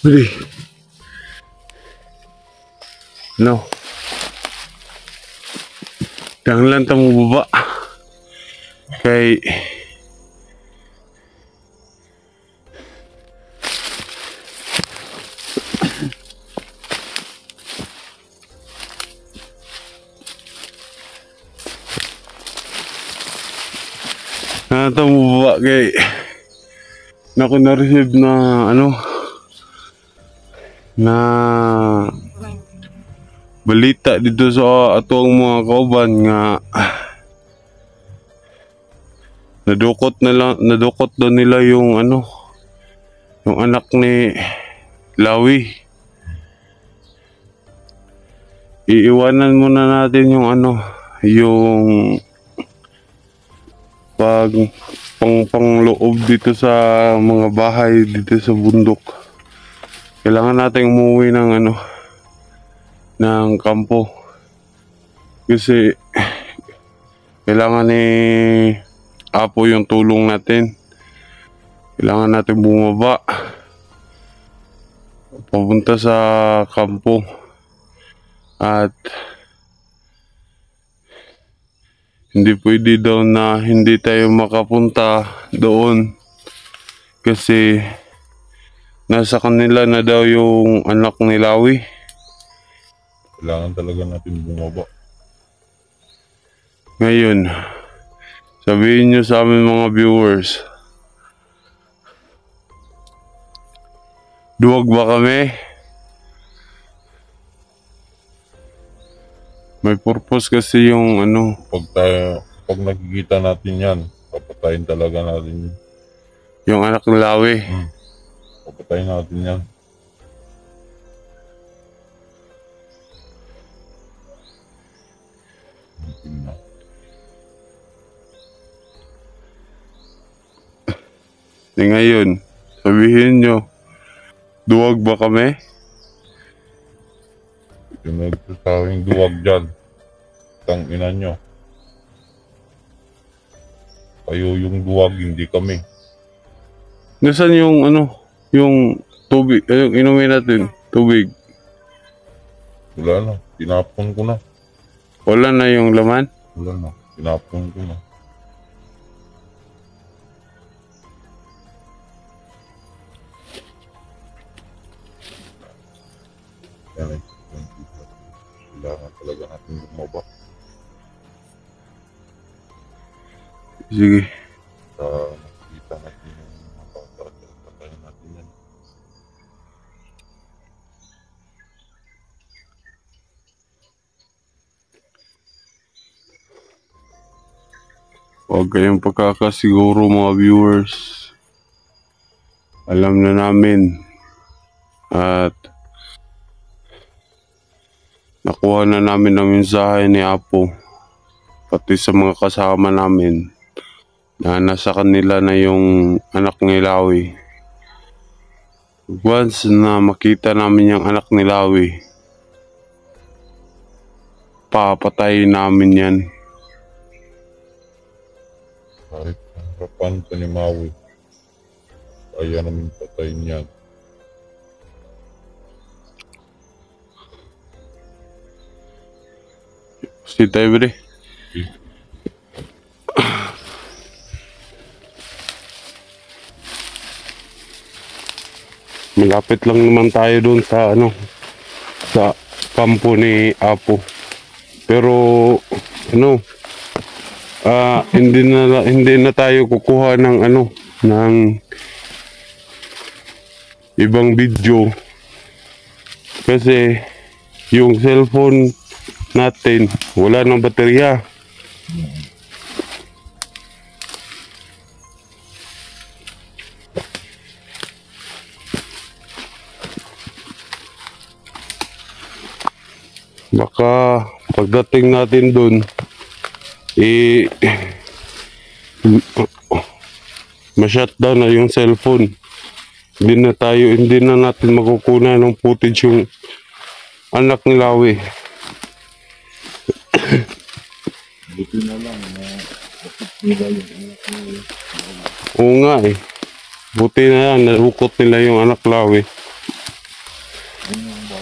Bili. No. Dang lang tamo baba. Kay tamo baba kay naku na-receive na ano na balita dito sa atong mga kauban nga nadukot daw nila yung ano yung anak ni Lawi. Iiwanan muna natin yung ano yung pangloob dito sa mga bahay dito sa bundok. Kailangan nating umuwi ng ano ng kampo kasi kailangan ni Apo yung tulong natin. Kailangan natin bumaba papunta sa kampo at hindi pwede daw na hindi tayo makapunta doon kasi nasa kanila na daw yung anak ni Lawi. Kailangan talaga natin bumaba. Ngayon, sabihin nyo sa amin mga viewers, duwag ba kami? May purpose kasi yung ano. Pag nakikita natin yan, papatayin talaga natin yun. Yung anak ni Lawi. Papatayin natin yan. Ngayon, sabihin nyo, duwag ba kami? Yung nagsasawing duwag dyan, tang ina nyo. Kayo yung duwag, hindi kami. Nasaan yung ano, yung tubig, yung inumin natin, tubig? Wala na, tinapon ko na. Wala na yung laman? Wala na, tinapon ko na. Yan, kailangan talaga natin bumaba. Sige. Nakikita natin yung mga bata at patayin natin yan. Huwag kayong pagkakasiguro mga viewers. Alam na namin at nakuha na namin ang mensahe ni Apo pati sa mga kasama namin na nasa kanila na yung anak ni Lawi. Once na makita namin yung anak ni Lawi, papatayin namin yan. Kahit ang harapan sa ni Maui, kaya namin patayin yan. Si Tebre. Malapit lang naman tayo doon sa ano, sa kampo ni Apo. Pero ano, hindi na tayo kukuha ng ano, ng ibang video kasi yung cellphone natin wala nang baterya. Baka pagdating natin doon ma-shutdown na yung cellphone. Hindi na natin makukuha ng footage yung anak ni Lawi. Buti na lang na nila yung anak nila. Oo nga eh. Buti na yan, narukot nila yung anak Lawi.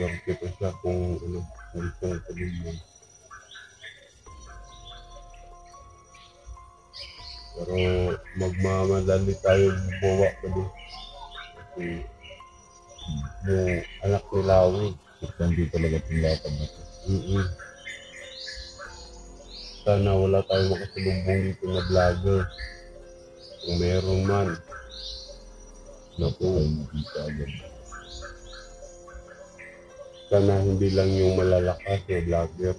swerte ko siya kung ano, gusto ko tulungan. Pero magmamadali tayo bumawa pa din. Kasi yung anak ni Lawi. Hindi talaga tinlapan na ito. Sana wala tayong makasalubong dito na vlogger. Kung meron man. Naku. Naku, Nakita agad. sana hindi lang yung malalakas na vlogger.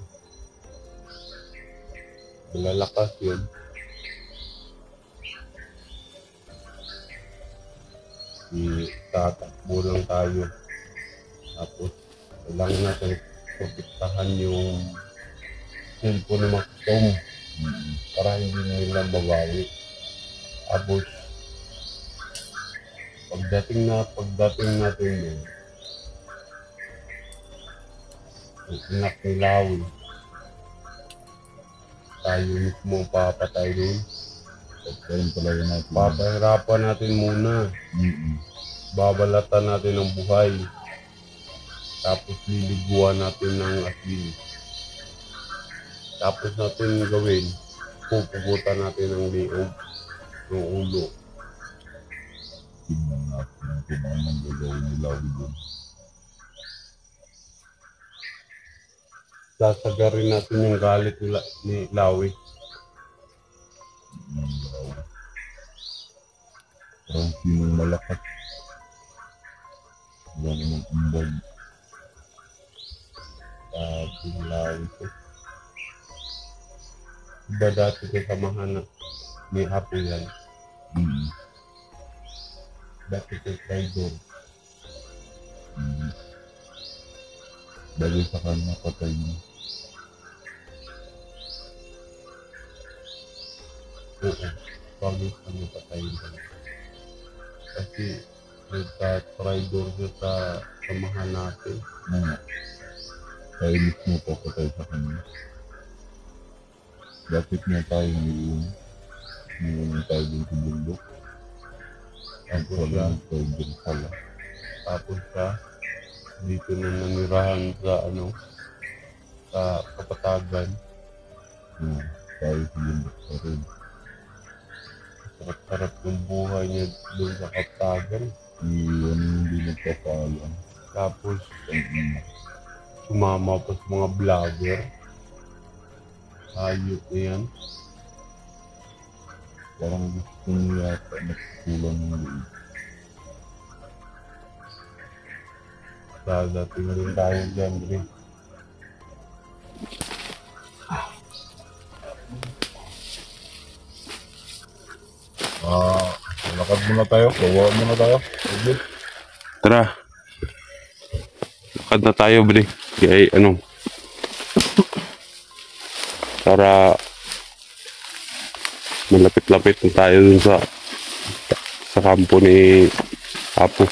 Malalakas yun. Tatakbo lang tayo. Tapos, kailangan natin protektahan yung cellphone na makastom para hindi nila mabawi. Tapos, pagdating natin yun, ang anak ni Lawi, tayo mismo papatay doon. Pagkain talaga natin. Papahirapan natin muna. Babalatan natin ang buhay. Tapos liliguan natin ng asin. Tapos natin gawin, pupugutan natin ang liog ng ulo. Tingnan natin kung anong gagawin ni Lawi doon. Sasagarin natin yung galit ni Lawi. Parang sinong malakas. Wala namang umbag. Sabi ni Lawi ko. Iba dati kasamahan na ni Apo yan. Dati ko traitor. Dahil sa kanya patay niya. Oo. Bago kami patayin ka. Kasi nagka-traitor siya sa samahan natin. Tayo mismo papatay sa kanya. Bakit nga tayo ngayon tayo din sa bundok? Ang pala tayo din pala. Tapos siya, dito na nanirahan sa sa Kapatagan. Tayo sa bundok pa rin. Sarap-sarap yung buhay niya doon sa Kapatagan. Hindi nagpapaalam. Tapos, sumama pa sa mga vlogger. Ayot na yan. Parang gusto niya yata nagkukulang ng loob. Dadating na rin tayo dyan, Dre. Lakad muna tayo. Kawa muna tayo. Okay. Tara. Lakad na tayo, Bre. Kaya para malapit-lapit na tayo dun sa kampo ni Apo.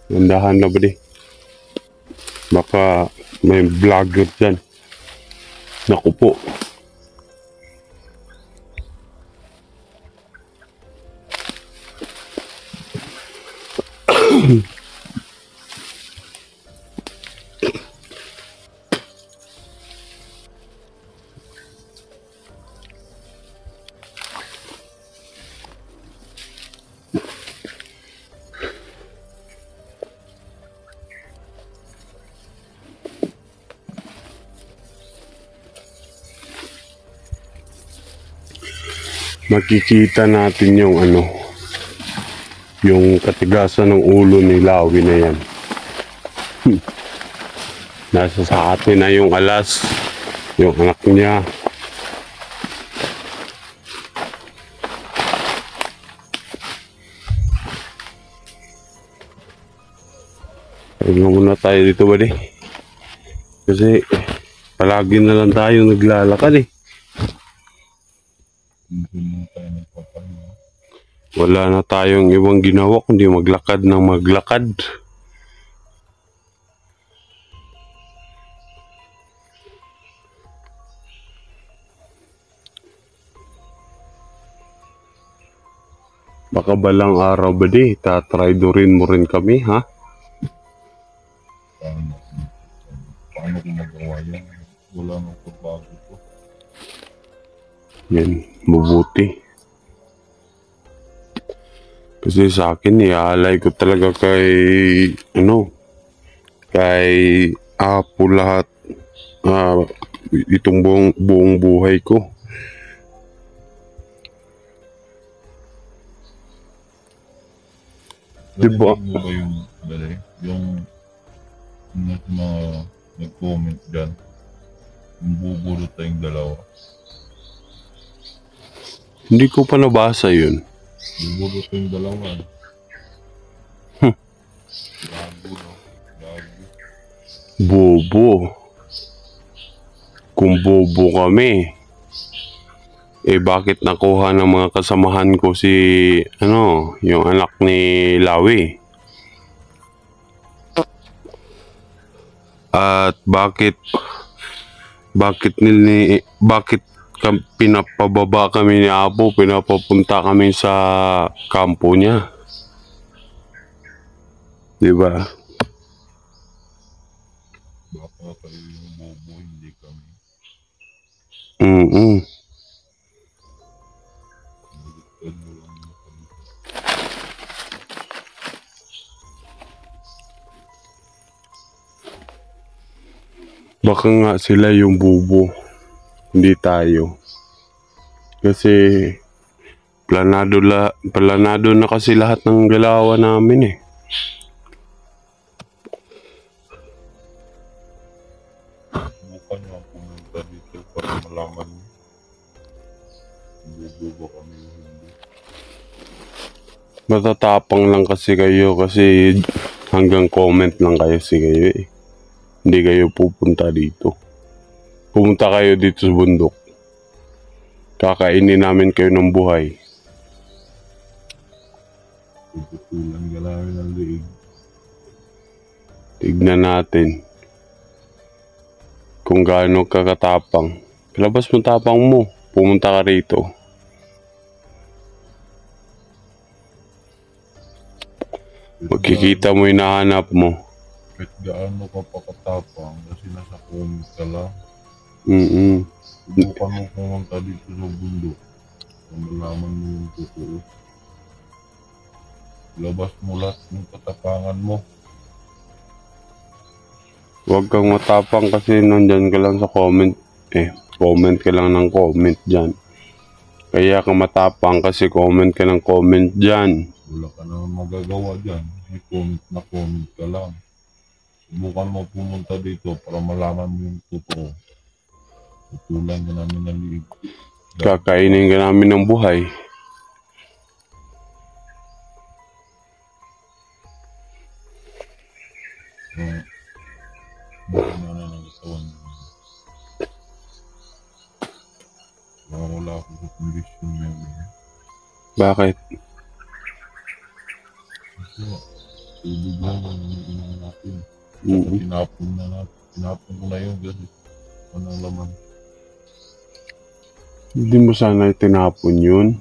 Nandahan na, Bre. Baka may vlogger dyan. Naku po. Makikita natin yung yung katigasan ng ulo ni Lawi na yan. Nasa sa atin na yung alas, yung anak niya. Tignan muna tayo dito, Buddy. Kasi palagi na lang tayo naglalakad eh. Hindi na tayo nagpapahinga. Wala na tayong ibang ginawa kundi maglakad ng maglakad. Baka balang araw ba di, tatraydorin mo rin kami, ha? Paano ko magawa yan? Wala nang pagbago ko. Yan, mabuti. Kasi sa akin, iaalay ko talaga kay, kay Apo lahat, itong buong buhay ko. Diba? Narinig mo ba yung, yung mga nag-comment dyan, yung bubulot tayong dalawa. Hindi ko pa nabasa yun. Bubulot tayong dalawa. Gago, no? Gago. Bobo. Kung bobo kami, bakit nakuha ng mga kasamahan ko si, yung anak ni Lawi? At bakit pinapababa kami ni Apo, pinapapunta kami sa kampo niya? Diba? Baka kayo yung bobo, hindi kami. Baliktad mo lang yung kami. Baka nga sila yung bubo, hindi tayo. Kasi planado na kasi lahat ng galawan namin eh. Bukan nga pumunta dito para malaman mo. Bobo ba kami o hindi? Matatapang lang kasi kayo kasi hanggang comment lang kayo eh. Hindi kayo pupunta dito. Pumunta kayo dito sa bundok. Kakainin namin kayo ng buhay. Puputulan galawin ng liig. Tignan natin kung gaano kakatapang. Labas mo tapang mo. Pumunta ka rito. Magkikita mo yung nahanap mo. Kahit gaano ka pakatapang kasi nasa comment ka lang. Subukan mo pumunta dito sa bundok. Kung malaman mo yung totoo. Labas mo lahat ng katapangan mo. Huwag kang matapang kasi nandyan ka lang sa comment. Comment ka lang ng comment dyan. Kaya ka matapang kasi comment ka ng comment dyan. Wala ka naman magagawa dyan. May comment ka lang. Subukan mo pumunta dito para malaman mo yung totoo. Tutulan ka namin ng liig. Kakainin ka namin ng buhay. Bakit na ng katawan mo? Wala ako sa kondisyon ngayon. Bakit? Kasi tubig lang yung iniinom natin. Tinapon ko na yun kasi anong laman. Hindi mo sana itinapon yun.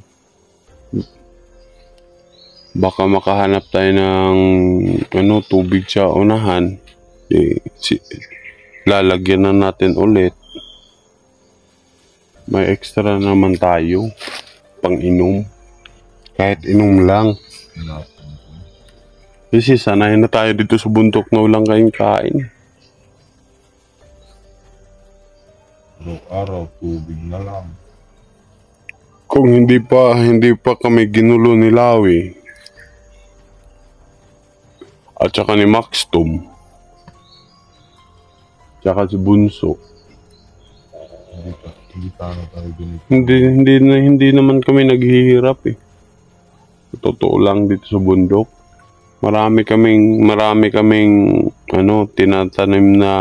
Baka makahanap tayo ng tubig sa unahan. Lalagyan na natin ulit. May extra naman tayo pang inom. Kahit inom lang. Tinapon ko. Kasi sanay na tayo dito sa bundok na walang kayong kain. Araw-araw, tubig na lang. Kung hindi pa kami ginulo ni Lawi at saka ni Maxtum tsaka si Bunso, Hindi tayo ganito. hindi naman kami naghihirap eh. Totoo lang dito sa bundok. Marami kaming tinatanim na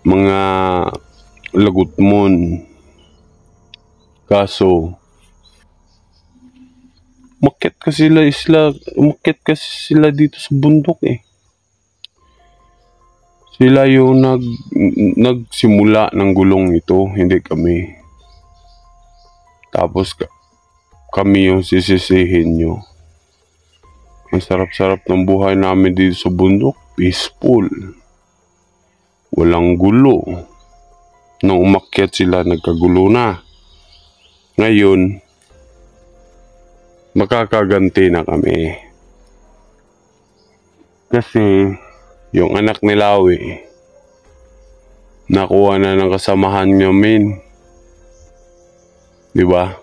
mga lagutmon. Kaso umakyat kasi sila dito sa bundok eh. Sila yung nagsimula ng gulong ito, hindi kami. Tapos kami yung sisisihin nyo. Ang sarap-sarap ng buhay namin dito sa bundok, peaceful. Walang gulo. Nung umakyat sila, nagkagulo na. Ngayon, makakaganti na kami. Kasi, yung anak ni Lawi, nakuha na ng kasamahan namin. Diba?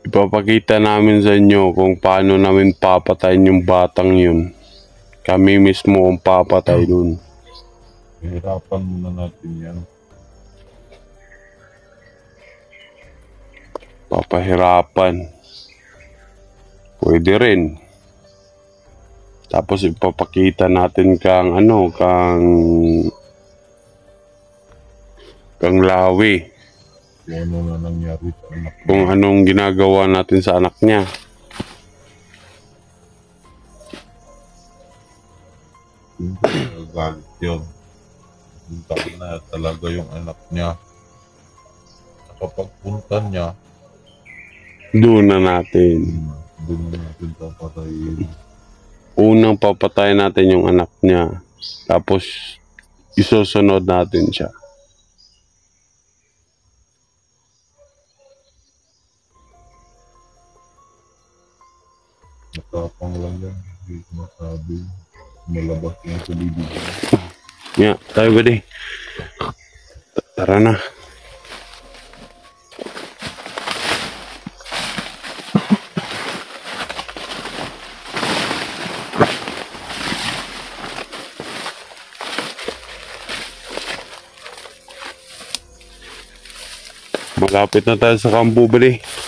Ipapakita namin sa inyo kung paano namin papatayin yung batang yun. Kami mismo ang papatay dun. Hirapan muna natin yan. Papahirapan. Pwede rin. Tapos ipapakita natin kang Lawi. Kung ano na nangyari sa anak niya. Kung anong ginagawa natin sa anak niya. Hindi nagagalit yun. Punta na talaga yung anak niya. Kapag punta niya, Doon na natin. doon na natin papatayin. Unang papatay natin yung anak niya. Tapos isusunod natin siya. Matapang lang yan. Hindi ko masabi. Malabas yan sa bibig. Yeah, tayo buddy. Tara na. Malapit na tayo sa kampo buddy.